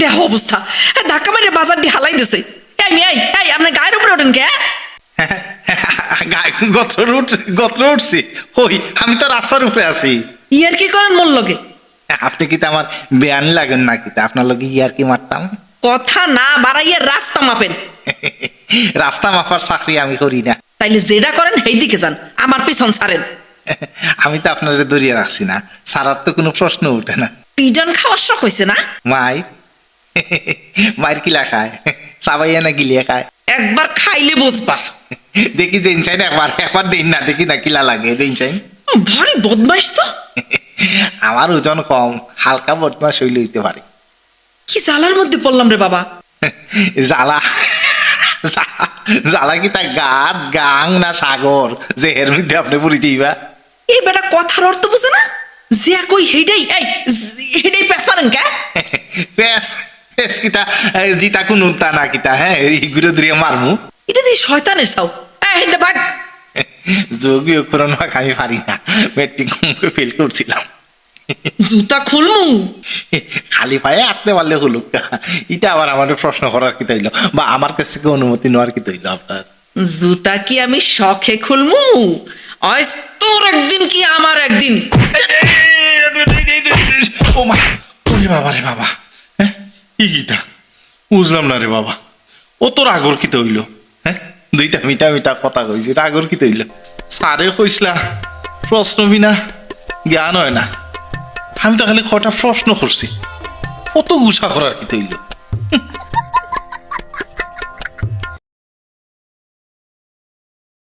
দেহ অবস্থা ধাক্কা মেরে বাজার দিয়ে হালাই দিছে। এই আপনার গায়ের উপরে ওঠেন কে? গত্র উঠছি। ওই আমি তো রাস্তার উপরে আছি। ইয়ার কি করেন মোর লগে? আপনি কি আমার বেয়ান লাগেন নাকি? আপনার লগে ইয়ার কি মারতাম? কথা না বাড়াইয়া রাস্তা মাপেন। রাস্তা মাপার চাকরি আমি করি না। তাইলে যেটা করেন সেই দিকে যান, আমার পিছন ছাড়েন। আমি তো আপনারে দরিয়ে রাখছি না, সারার তো কোনো প্রশ্ন উঠে না। পিডান খাওয়ার শখ হয়েছে না? মায়ের কিলা খায়, চাবাইয়া না গিলিয়ে খায়। একবার খাইলে বুঝবা। দেখি দিন চাই না, একবার দিন না, দেখি না কিলা লাগে দিন চাই। ভারী বদমাইশ তো। আমার ওজন কম, হালকা বদমাশ হইলে হইতে পারে। কি জ্বালার মধ্যে পড়লাম রে বাবা। জ্বালা জ্বালা কি তা গাদ গাং না সাগর যে এর মধ্যে আপনি পড়ে যাইবা? এই বেটা কথার অর্থ বুঝে না, যে কই হেডাই হেডাই পেছ পারেন কে? পেস পেস কিতা জিতা কোন তা না কিতা, হ্যাঁ ঘুরে ধরে মারমু। এটা দিয়ে শয়তানের চাও। হিন্দে ভাগ। যোগী অক্ষরণ ভাগ আমি পারি না, মেট্রিক ফেল করছিলাম। জুতা খুলমু। খালি পায়ে আটতে পারলে হলুক। এটা আবার আমাদের প্রশ্ন করার কি তৈল, বা আমার কাছ থেকে অনুমতি নেওয়ার কি তৈল আপনার? জুতা কি আমি শখে খুলমু? আজ তোর একদিন কি আমার একদিন। ও মা, ওরে বাবা রে বাবা, হ্যাঁ কি গীতা বুঝলাম না রে বাবা। ও তোর আগর কি তৈল? হ্যাঁ দুইটা মিটা মিটা কথা কইছি, আগর কি তৈল? সারে কইসলা প্রশ্ন বিনা জ্ঞান হয় না। আমি তো খালি কটা প্রশ্ন করছি, কত গুছা করার কি তৈল?